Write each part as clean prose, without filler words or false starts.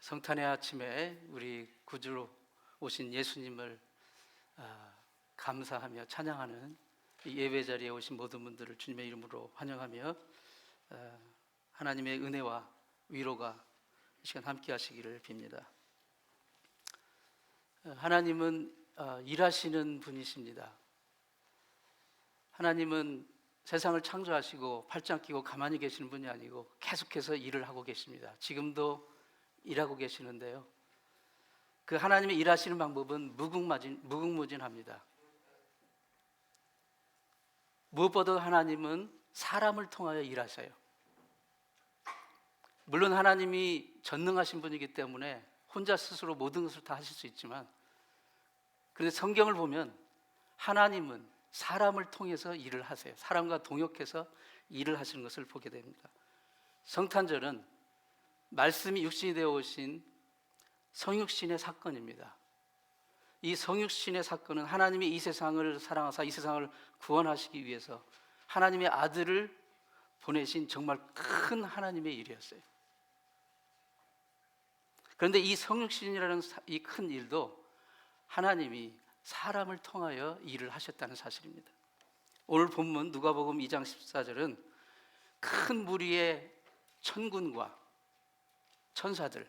성탄의 아침에 우리 구주로 오신 예수님을 감사하며 찬양하는 이 예배 자리에 오신 모든 분들을 주님의 이름으로 환영하며 하나님의 은혜와 위로가 이 시간 함께 하시기를 빕니다. 하나님은 일하시는 분이십니다. 하나님은 세상을 창조하시고 팔짱 끼고 가만히 계시는 분이 아니고 계속해서 일을 하고 계십니다. 지금도 일하고 계시는데요, 그 하나님의 일하시는 방법은 무궁무진합니다. 무엇보다 하나님은 사람을 통하여 일하셔요. 물론 하나님이 전능하신 분이기 때문에 혼자 스스로 모든 것을 다 하실 수 있지만, 그런데 성경을 보면 하나님은 사람을 통해서 일을 하세요. 사람과 동역해서 일을 하시는 것을 보게 됩니다. 성탄절은 말씀이 육신이 되어 오신 성육신의 사건입니다. 이 성육신의 사건은 하나님이 이 세상을 사랑하사 이 세상을 구원하시기 위해서 하나님의 아들을 보내신 정말 큰 하나님의 일이었어요. 그런데 이 성육신이라는 이 큰 일도 하나님이 사람을 통하여 일을 하셨다는 사실입니다. 오늘 본문 누가복음 2장 14절은 큰 무리의 천군과 천사들이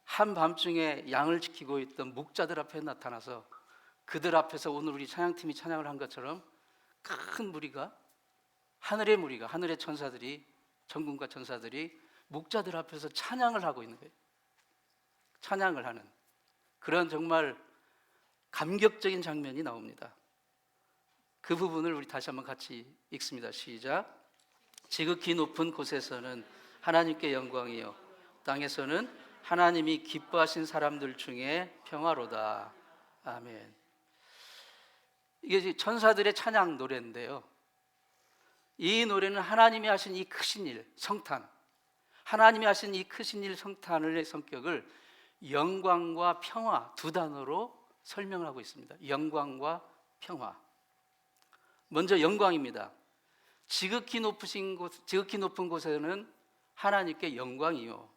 한밤중에 양을 지키고 있던 목자들 앞에 나타나서 그들 앞에서 오늘 우리 찬양팀이 찬양을 한 것처럼 큰 무리가, 하늘의 천사들이, 천군과 천사들이 목자들 앞에서 찬양을 하고 있는 거예요. 찬양을 하는 그런 정말 감격적인 장면이 나옵니다. 그 부분을 우리 다시 한번 같이 읽습니다. 시작. 지극히 높은 곳에서는 하나님께 영광이요, 땅에서는 하나님이 기뻐하신 사람들 중에 평화로다. 아멘. 이게 천사들의 찬양 노래인데요, 이 노래는 하나님이 하신 이 크신 일, 성탄, 하나님이 하신 이 크신 일 성탄의 성격을 영광과 평화 두 단어로 설명을 하고 있습니다. 영광과 평화. 먼저 영광입니다. 지극히 높은 곳에는 하나님께 영광이요.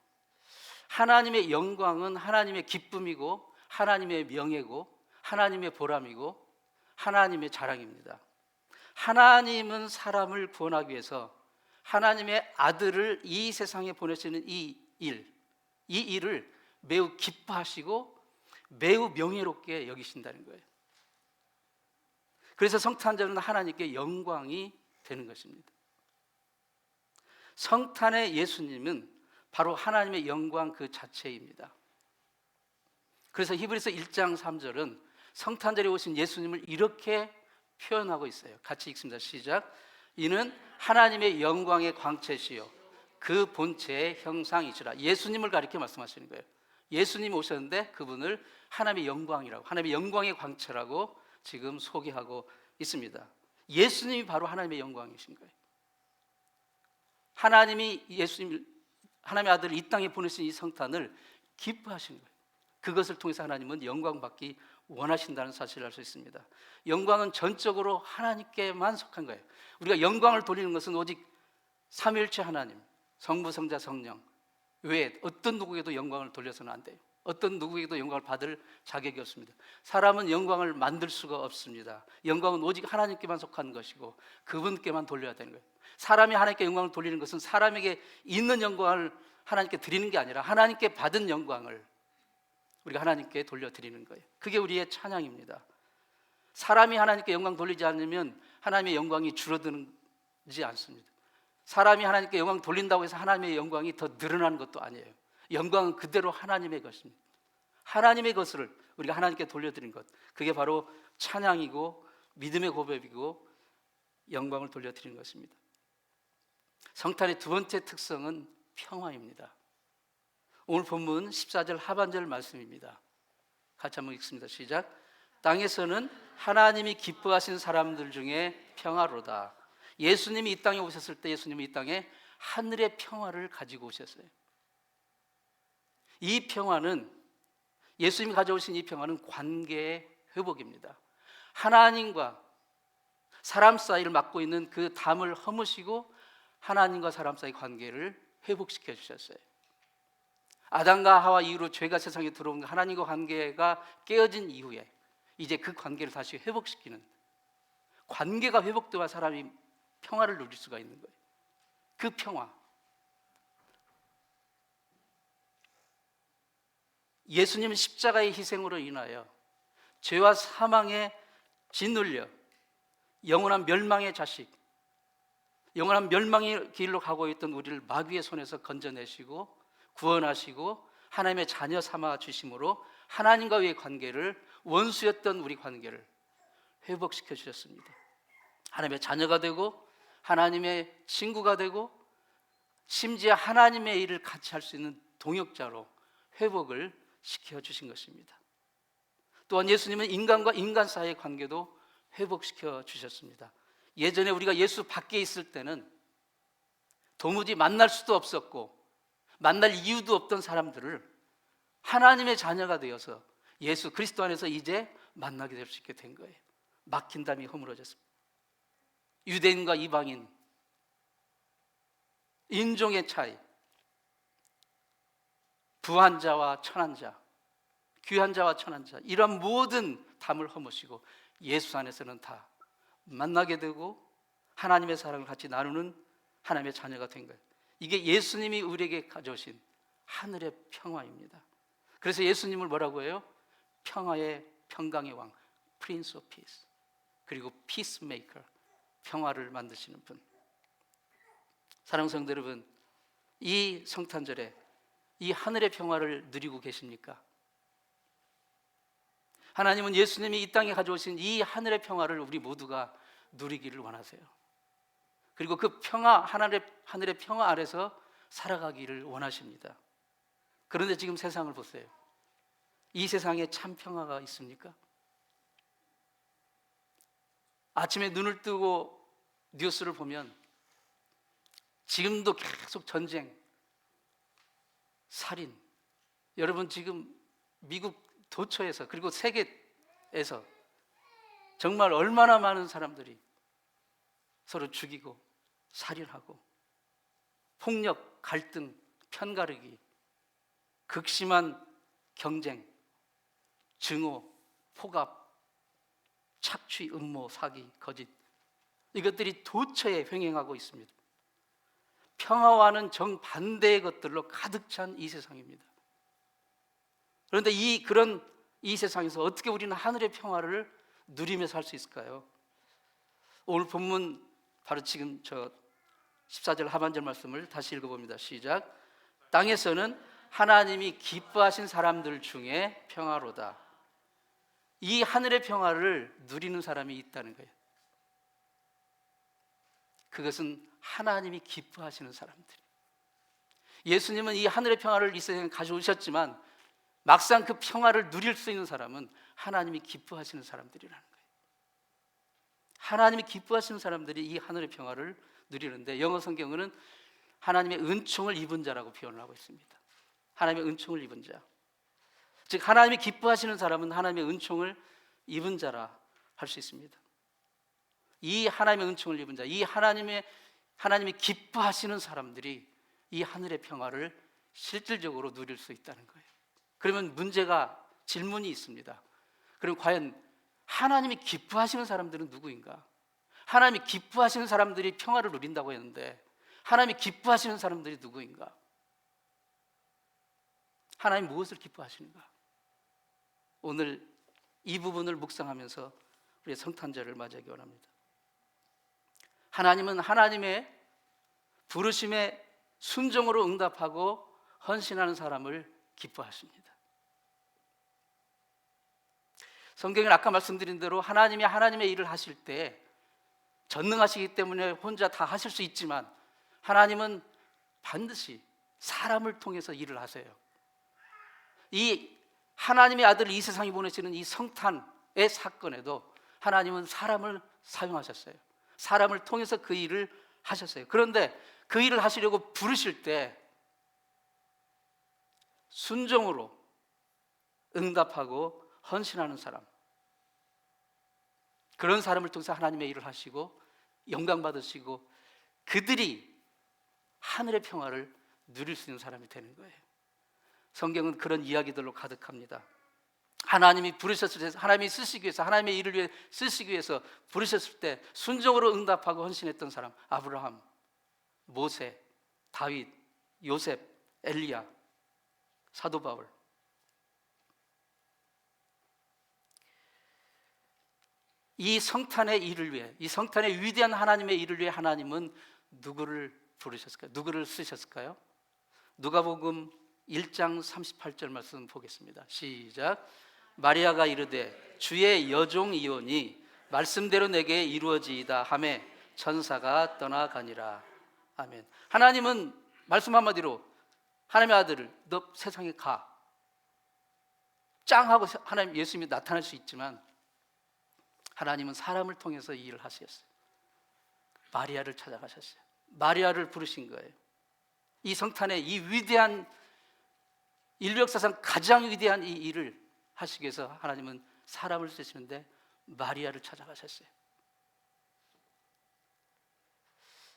하나님의 영광은 하나님의 기쁨이고 하나님의 명예고 하나님의 보람이고 하나님의 자랑입니다. 하나님은 사람을 구원하기 위해서 하나님의 아들을 이 세상에 보내시는 이 일을 매우 기뻐하시고 매우 명예롭게 여기신다는 거예요. 그래서 성탄절은 하나님께 영광이 되는 것입니다. 성탄의 예수님은 바로 하나님의 영광 그 자체입니다. 그래서 히브리서 1장 3절은 성탄절에 오신 예수님을 이렇게 표현하고 있어요. 같이 읽습니다. 시작. 이는 하나님의 영광의 광채시요 그 본체의 형상이시라. 예수님을 가리켜 말씀하시는 거예요. 예수님이 오셨는데 그분을 하나님의 영광이라고, 하나님의 영광의 광채라고 지금 소개하고 있습니다. 예수님이 바로 하나님의 영광이신 거예요. 하나님이 하나님의 아들을 이 땅에 보내신 이 성탄을 기뻐하시는 거예요. 그것을 통해서 하나님은 영광 받기 원하신다는 사실을 알 수 있습니다. 영광은 전적으로 하나님께만 속한 거예요. 우리가 영광을 돌리는 것은 오직 삼위일체 하나님, 성부, 성자, 성령 외에 어떤 누구에게도 영광을 돌려서는 안 돼요. 어떤 누구에게도 영광을 받을 자격이 없습니다. 사람은 영광을 만들 수가 없습니다. 영광은 오직 하나님께만 속한 것이고 그분께만 돌려야 되는 거예요. 사람이 하나님께 영광을 돌리는 것은 사람에게 있는 영광을 하나님께 드리는 게 아니라 하나님께 받은 영광을 우리가 하나님께 돌려드리는 거예요. 그게 우리의 찬양입니다. 사람이 하나님께 영광 돌리지 않으면 하나님의 영광이 줄어들지 않습니다. 사람이 하나님께 영광 돌린다고 해서 하나님의 영광이 더 늘어나는 것도 아니에요. 영광은 그대로 하나님의 것입니다. 하나님의 것을 우리가 하나님께 돌려드린 것, 그게 바로 찬양이고 믿음의 고백이고 영광을 돌려드리는 것입니다. 성탄의 두 번째 특성은 평화입니다. 오늘 본문 14절 하반절 말씀입니다. 같이 한번 읽습니다. 시작. 땅에서는 하나님이 기뻐하신 사람들 중에 평화로다. 예수님이 이 땅에 오셨을 때 예수님은 이 땅에 하늘의 평화를 가지고 오셨어요. 이 평화는, 예수님이 가져오신 이 평화는 관계의 회복입니다. 하나님과 사람 사이를 막고 있는 그 담을 허무시고 하나님과 사람 사이 관계를 회복시켜 주셨어요. 아담과 하와 이후로 죄가 세상에 들어온 하나님과 관계가 깨어진 이후에 이제 그 관계를 다시 회복시키는, 관계가 회복되어야 사람이 평화를 누릴 수가 있는 거예요. 그 평화, 예수님 십자가의 희생으로 인하여 죄와 사망에 짓눌려 영원한 멸망의 자식, 영원한 멸망의 길로 가고 있던 우리를 마귀의 손에서 건져내시고 구원하시고 하나님의 자녀 삼아 주심으로 하나님과의 관계를, 원수였던 우리 관계를 회복시켜 주셨습니다. 하나님의 자녀가 되고 하나님의 친구가 되고 심지어 하나님의 일을 같이 할 수 있는 동역자로 회복을 시켜 주신 것입니다. 또한 예수님은 인간과 인간 사이의 관계도 회복시켜 주셨습니다. 예전에 우리가 예수 밖에 있을 때는 도무지 만날 수도 없었고 만날 이유도 없던 사람들을 하나님의 자녀가 되어서 예수 그리스도 안에서 이제 만나게 될 수 있게 된 거예요. 막힌 담이 허물어졌습니다. 유대인과 이방인, 인종의 차이, 부한 자와 천한 자, 귀한 자와 천한 자, 이런 모든 담을 허무시고 예수 안에서는 다 만나게 되고 하나님의 사랑을 같이 나누는 하나님의 자녀가 된 거예요. 이게 예수님이 우리에게 가져오신 하늘의 평화입니다. 그래서 예수님을 뭐라고 해요? 평화의 평강의 왕, Prince of Peace, 그리고 Peacemaker, 평화를 만드시는 분. 사랑하는 성도 여러분, 이 성탄절에 이 하늘의 평화를 누리고 계십니까? 하나님은 예수님이 이 땅에 가져오신 이 하늘의 평화를 우리 모두가 누리기를 원하세요. 그리고 그 평화, 하늘의 평화 아래서 살아가기를 원하십니다. 그런데 지금 세상을 보세요. 이 세상에 참 평화가 있습니까? 아침에 눈을 뜨고 뉴스를 보면 지금도 계속 전쟁, 살인. 여러분 지금 미국 도처에서 그리고 세계에서 정말 얼마나 많은 사람들이 서로 죽이고 살인하고 폭력, 갈등, 편가르기, 극심한 경쟁, 증오, 포갑, 착취, 음모, 사기, 거짓, 이것들이 도처에 횡행하고 있습니다. 평화와는 정반대의 것들로 가득 찬 이 세상입니다. 그런데 이 세상에서 어떻게 우리는 하늘의 평화를 누리며 살 수 있을까요? 오늘 본문 바로 지금 저 14절 하반절 말씀을 다시 읽어봅니다. 시작. 땅에서는 하나님이 기뻐하신 사람들 중에 평화로다. 이 하늘의 평화를 누리는 사람이 있다는 거예요. 그것은 하나님이 기뻐하시는 사람들. 예수님은 이 하늘의 평화를 이 세상에 가져오셨지만 막상 그 평화를 누릴 수 있는 사람은 하나님이 기뻐하시는 사람들이라는 거예요. 하나님이 기뻐하시는 사람들이 이 하늘의 평화를 누리는데, 영어 성경은 하나님의 은총을 입은 자라고 표현을 하고 있습니다. 하나님의 은총을 입은 자, 즉 하나님이 기뻐하시는 사람은 하나님의 은총을 입은 자라 할 수 있습니다. 이 하나님의 은총을 입은 자, 이 하나님이 기뻐하시는 사람들이 이 하늘의 평화를 실질적으로 누릴 수 있다는 거예요. 그러면 질문이 있습니다. 그럼 과연 하나님이 기뻐하시는 사람들은 누구인가? 하나님이 기뻐하시는 사람들이 평화를 누린다고 했는데 하나님이 기뻐하시는 사람들이 누구인가? 하나님 무엇을 기뻐하시는가? 오늘 이 부분을 묵상하면서 우리의 성탄절을 맞이하기 원합니다. 하나님은 하나님의 부르심에 순종으로 응답하고 헌신하는 사람을 기뻐하십니다. 성경은 아까 말씀드린 대로 하나님이 하나님의 일을 하실 때 전능하시기 때문에 혼자 다 하실 수 있지만 하나님은 반드시 사람을 통해서 일을 하세요. 이 하나님의 아들을 이 세상에 보내시는 이 성탄의 사건에도 하나님은 사람을 사용하셨어요. 사람을 통해서 그 일을 하셨어요. 그런데 그 일을 하시려고 부르실 때 순종으로 응답하고 헌신하는 사람, 그런 사람을 통해서 하나님의 일을 하시고 영광 받으시고 그들이 하늘의 평화를 누릴 수 있는 사람이 되는 거예요. 성경은 그런 이야기들로 가득합니다. 하나님이 부르셨을 때, 하나님이 쓰시기 위해서, 하나님의 일을 위해 쓰시기 위해서 부르셨을 때 순종으로 응답하고 헌신했던 사람, 아브라함, 모세, 다윗, 요셉, 엘리야, 사도 바울. 이 성탄의 일을 위해, 이 성탄의 위대한 하나님의 일을 위해 하나님은 누구를 부르셨을까요? 누구를 쓰셨을까요? 누가복음 1장 38절 말씀 보겠습니다. 시작. 마리아가 이르되 주의 여종이오니 말씀대로 내게 이루어지이다 하매 천사가 떠나가니라. 아멘. 하나님은 말씀 한마디로 하나님의 아들을 너 세상에 가 짱 하고 하나님 예수님이 나타날 수 있지만 하나님은 사람을 통해서 이 일을 하셨어요. 마리아를 찾아가셨어요. 마리아를 부르신 거예요. 이 성탄의 이 위대한 인류 역사상 가장 위대한 이 일을 하시기 위해서 하나님은 사람을 쓰시는데 마리아를 찾아가셨어요.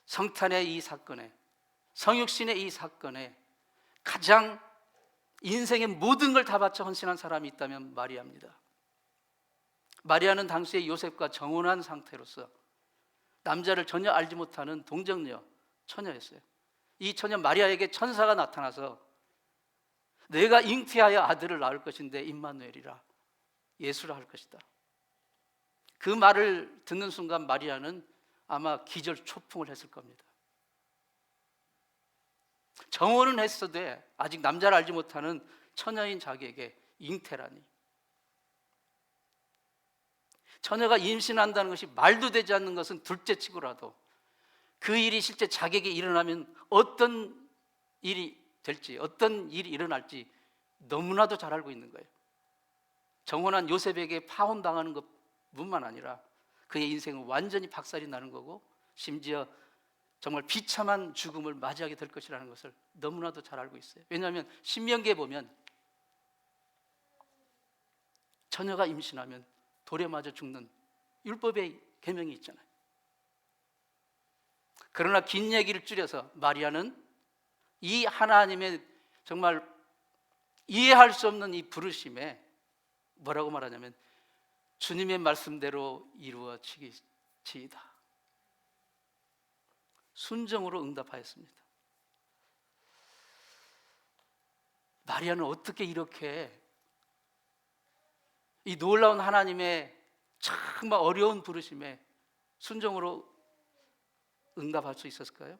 성탄의 이 사건에, 성육신의 이 사건에 가장 인생의 모든 걸 다 바쳐 헌신한 사람이 있다면 마리아입니다. 마리아는 당시에 요셉과 정혼한 상태로서 남자를 전혀 알지 못하는 동정녀, 처녀였어요. 이 처녀 마리아에게 천사가 나타나서 내가 잉태하여 아들을 낳을 것인데 임마누엘이라, 예수라 할 것이다. 그 말을 듣는 순간 마리아는 아마 기절초풍을 했을 겁니다. 정혼은 했어도 아직 남자를 알지 못하는 처녀인 자기에게 잉태라니. 처녀가 임신한다는 것이 말도 되지 않는 것은 둘째치고라도 그 일이 실제 자기에게 일어나면 어떤 일이 될지, 어떤 일이 일어날지 너무나도 잘 알고 있는 거예요. 정혼한 요셉에게 파혼당하는 것뿐만 아니라 그의 인생은 완전히 박살이 나는 거고 심지어 정말 비참한 죽음을 맞이하게 될 것이라는 것을 너무나도 잘 알고 있어요. 왜냐하면 신명기에 보면 처녀가 임신하면 돌에 맞아 죽는 율법의 계명이 있잖아요. 그러나 긴 얘기를 줄여서 마리아는 이 하나님의 정말 이해할 수 없는 이 부르심에 뭐라고 말하냐면 주님의 말씀대로 이루어지이다. 순종으로 응답하였습니다. 마리아는 어떻게 이렇게 이 놀라운 하나님의 정말 어려운 부르심에 순종으로 응답할 수 있었을까요?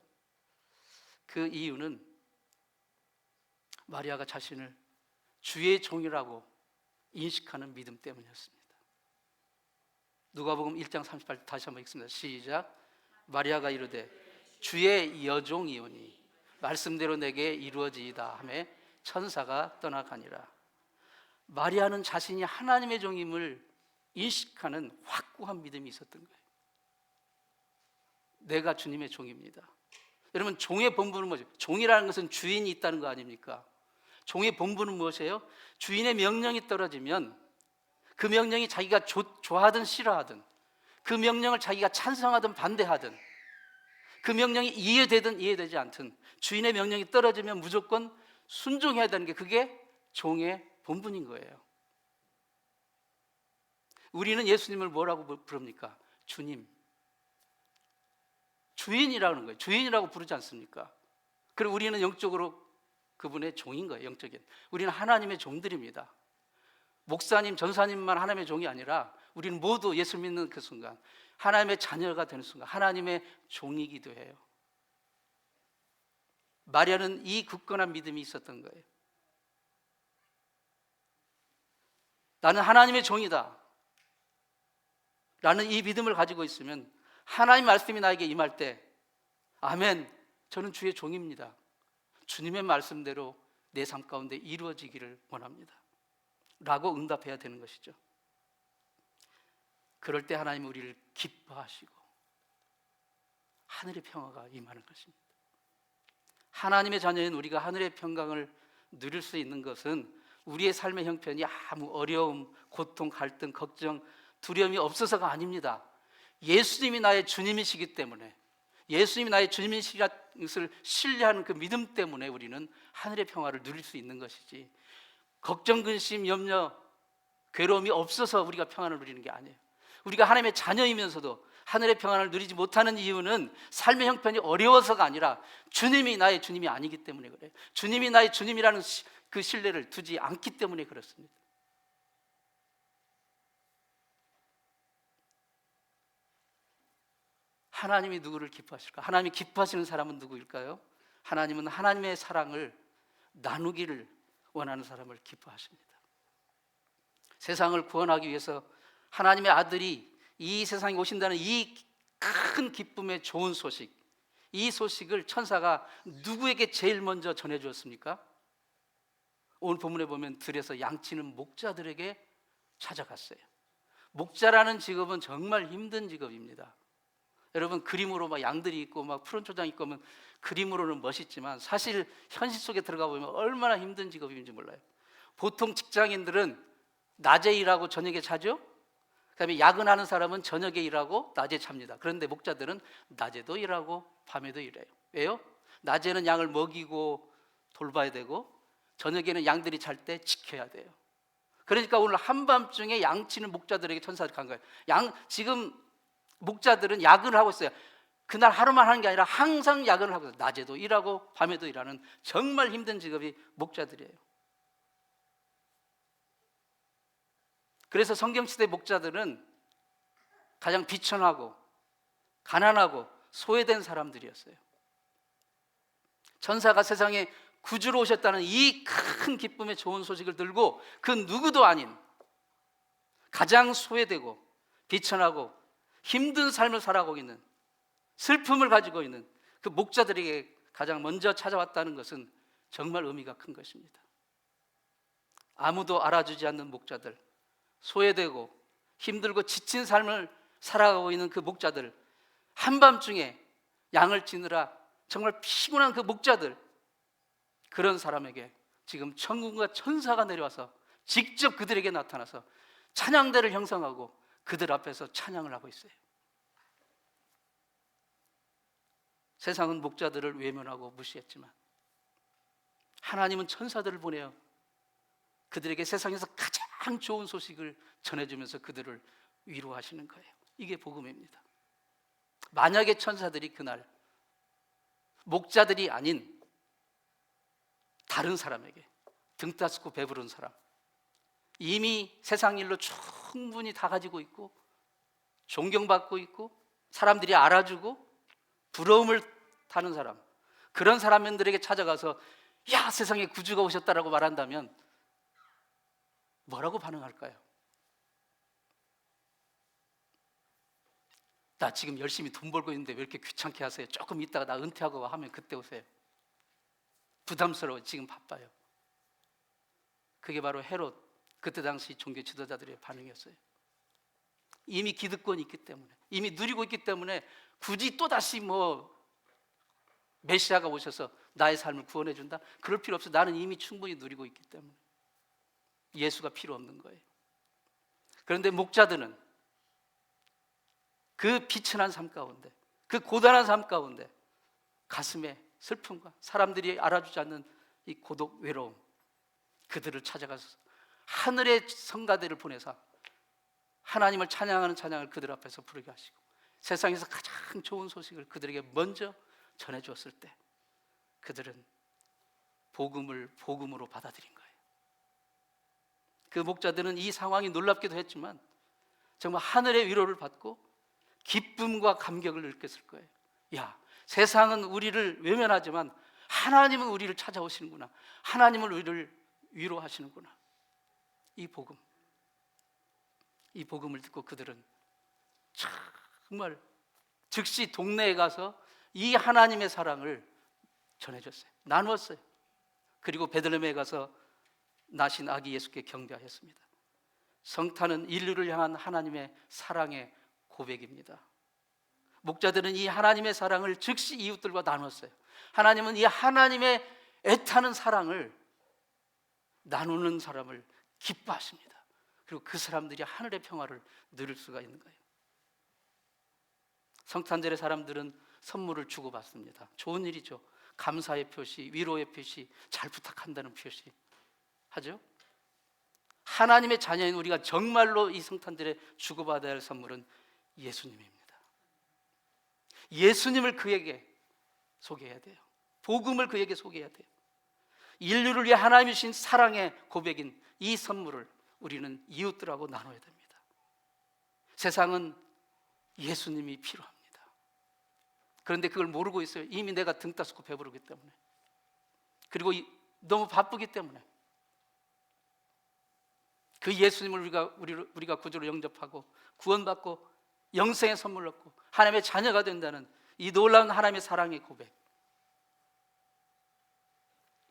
그 이유는 마리아가 자신을 주의 종이라고 인식하는 믿음 때문이었습니다. 누가복음 1장 38절 다시 한번 읽습니다. 시작. 마리아가 이르되 주의 여종이오니 말씀대로 내게 이루어지이다 하매 천사가 떠나가니라. 마리아는 자신이 하나님의 종임을 인식하는 확고한 믿음이 있었던 거예요. 내가 주님의 종입니다. 여러분, 종의 본분은 뭐죠? 종이라는 것은 주인이 있다는 거 아닙니까? 종의 본분은 무엇이에요? 주인의 명령이 떨어지면 그 명령이 자기가 좋아하든 싫어하든, 그 명령을 자기가 찬성하든 반대하든, 그 명령이 이해되든 이해되지 않든 주인의 명령이 떨어지면 무조건 순종해야 되는 게 그게 종의 본분인 거예요. 우리는 예수님을 뭐라고 부릅니까? 주님, 주인이라는 거예요. 주인이라고 부르지 않습니까? 그리고 우리는 영적으로 그분의 종인 거예요. 영적인. 우리는 하나님의 종들입니다. 목사님, 전사님만 하나님의 종이 아니라 우리는 모두 예수 믿는 그 순간 하나님의 자녀가 되는 순간 하나님의 종이기도 해요. 마리아는 이 굳건한 믿음이 있었던 거예요. 나는 하나님의 종이다 라는 이 믿음을 가지고 있으면 하나님 말씀이 나에게 임할 때 아멘, 저는 주의 종입니다, 주님의 말씀대로 내 삶 가운데 이루어지기를 원합니다 라고 응답해야 되는 것이죠. 그럴 때 하나님은 우리를 기뻐하시고 하늘의 평화가 임하는 것입니다. 하나님의 자녀인 우리가 하늘의 평강을 누릴 수 있는 것은 우리의 삶의 형편이 아무 어려움, 고통, 갈등, 걱정, 두려움이 없어서가 아닙니다. 예수님이 나의 주님이시기 때문에, 예수님이 나의 주님이시라는 것을 신뢰하는 그 믿음 때문에 우리는 하늘의 평화를 누릴 수 있는 것이지, 걱정, 근심, 염려, 괴로움이 없어서 우리가 평안을 누리는 게 아니에요. 우리가 하나님의 자녀이면서도 하늘의 평안을 누리지 못하는 이유는 삶의 형편이 어려워서가 아니라 주님이 나의 주님이 아니기 때문에 그래요. 주님이 나의 주님이라는 그 신뢰를 두지 않기 때문에 그렇습니다. 하나님이 누구를 기뻐하실까? 하나님이 기뻐하시는 사람은 누구일까요? 하나님은 하나님의 사랑을 나누기를 원하는 사람을 기뻐하십니다. 세상을 구원하기 위해서 하나님의 아들이 이 세상에 오신다는 이 큰 기쁨의 좋은 소식, 이 소식을 천사가 누구에게 제일 먼저 전해주었습니까? 오늘 본문에 보면 들에서 양치는 목자들에게 찾아갔어요. 목자라는 직업은 정말 힘든 직업입니다. 여러분, 그림으로 막 양들이 있고 막 푸른 초장 있고 하면 그림으로는 멋있지만 사실 현실 속에 들어가 보면 얼마나 힘든 직업인지 몰라요. 보통 직장인들은 낮에 일하고 저녁에 자죠. 그다음에 야근하는 사람은 저녁에 일하고 낮에 잡니다. 그런데 목자들은 낮에도 일하고 밤에도 일해요. 왜요? 낮에는 양을 먹이고 돌봐야 되고 저녁에는 양들이 잘 때 지켜야 돼요. 그러니까 오늘 한밤중에 양치는 목자들에게 천사가 간 거예요. 지금 목자들은 야근을 하고 있어요. 그날 하루만 하는 게 아니라 항상 야근을 하고 있어요. 낮에도 일하고 밤에도 일하는 정말 힘든 직업이 목자들이에요. 그래서 성경시대 목자들은 가장 비천하고 가난하고 소외된 사람들이었어요. 천사가 세상에 구주로 오셨다는 이 큰 기쁨의 좋은 소식을 들고 그 누구도 아닌 가장 소외되고 비천하고 힘든 삶을 살아가고 있는, 슬픔을 가지고 있는 그 목자들에게 가장 먼저 찾아왔다는 것은 정말 의미가 큰 것입니다. 아무도 알아주지 않는 목자들, 소외되고 힘들고 지친 삶을 살아가고 있는 그 목자들, 한밤중에 양을 치느라 정말 피곤한 그 목자들, 그런 사람에게 지금 천군과 천사가 내려와서 직접 그들에게 나타나서 찬양대를 형성하고 그들 앞에서 찬양을 하고 있어요. 세상은 목자들을 외면하고 무시했지만 하나님은 천사들을 보내어 그들에게 세상에서 가장 좋은 소식을 전해주면서 그들을 위로하시는 거예요. 이게 복음입니다. 만약에 천사들이 그날 목자들이 아닌 다른 사람에게, 등 따스고 배부른 사람, 이미 세상 일로 충분히 다 가지고 있고 존경받고 있고 사람들이 알아주고 부러움을 타는 사람, 그런 사람들에게 찾아가서 야, 세상에 구주가 오셨다라고 말한다면 뭐라고 반응할까요? 나 지금 열심히 돈 벌고 있는데 왜 이렇게 귀찮게 하세요? 조금 있다가 나 은퇴하고 하면 그때 오세요. 부담스러워, 지금 바빠요. 그게 바로 헤롯, 그때 당시 종교 지도자들의 반응이었어요. 이미 기득권이 있기 때문에, 이미 누리고 있기 때문에 굳이 또다시 메시아가 오셔서 나의 삶을 구원해 준다? 그럴 필요 없어. 나는 이미 충분히 누리고 있기 때문에 예수가 필요 없는 거예요. 그런데 목자들은 그 비천한 삶 가운데, 그 고단한 삶 가운데 가슴에 슬픔과 사람들이 알아주지 않는 이 고독, 외로움, 그들을 찾아가서 하늘의 성가대를 보내서 하나님을 찬양하는 찬양을 그들 앞에서 부르게 하시고 세상에서 가장 좋은 소식을 그들에게 먼저 전해주었을 때 그들은 복음을 복음으로 받아들인 거예요. 그 목자들은 이 상황이 놀랍기도 했지만 정말 하늘의 위로를 받고 기쁨과 감격을 느꼈을 거예요. 야, 세상은 우리를 외면하지만 하나님은 우리를 찾아오시는구나. 하나님은 우리를 위로하시는구나. 이 복음을 듣고 그들은 정말 즉시 동네에 가서 이 하나님의 사랑을 전해줬어요. 나누었어요. 그리고 베들레헴에 가서 나신 아기 예수께 경배하였습니다. 성탄은 인류를 향한 하나님의 사랑의 고백입니다. 목자들은 이 하나님의 사랑을 즉시 이웃들과 나눴어요. 하나님은 이 하나님의 애타는 사랑을 나누는 사람을 기뻐하십니다. 그리고 그 사람들이 하늘의 평화를 누릴 수가 있는 거예요. 성탄절의 사람들은 선물을 주고받습니다. 좋은 일이죠. 감사의 표시, 위로의 표시, 잘 부탁한다는 표시 하죠. 하나님의 자녀인 우리가 정말로 이 성탄절에 주고받아야 할 선물은 예수님입니다. 예수님을 그에게 소개해야 돼요. 복음을 그에게 소개해야 돼요. 인류를 위해 하나님이 주신 사랑의 고백인 이 선물을 우리는 이웃들하고 나눠야 됩니다. 세상은 예수님이 필요합니다. 그런데 그걸 모르고 있어요. 이미 내가 등 따스고 배부르기 때문에, 그리고 너무 바쁘기 때문에. 그 예수님을 우리가 구주로 영접하고 구원받고 영생의 선물 얻고 하나님의 자녀가 된다는 이 놀라운 하나님의 사랑의 고백,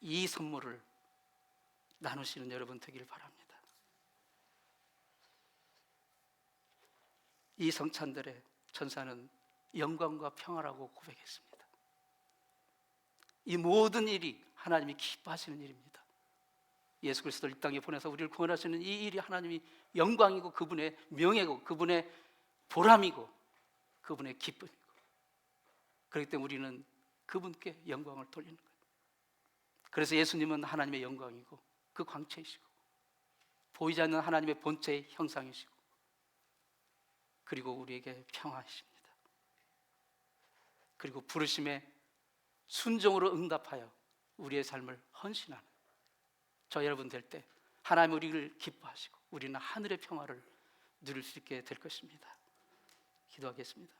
이 선물을 나누시는 여러분 되기를 바랍니다. 이 성찬절에 천사는 영광과 평화라고 고백했습니다. 이 모든 일이 하나님이 기뻐하시는 일입니다. 예수 그리스도를 이 땅에 보내서 우리를 구원하시는 이 일이 하나님이 영광이고 그분의 명예고 그분의 보람이고 그분의 기쁨이고, 그렇기 때문에 우리는 그분께 영광을 돌리는 거예요. 그래서 예수님은 하나님의 영광이고 그 광채이시고 보이지 않는 하나님의 본체의 형상이시고 그리고 우리에게 평화이십니다. 그리고 부르심에 순종으로 응답하여 우리의 삶을 헌신하는 저 여러분 될 때 하나님 우리를 기뻐하시고 우리는 하늘의 평화를 누릴 수 있게 될 것입니다. 기도하겠습니다.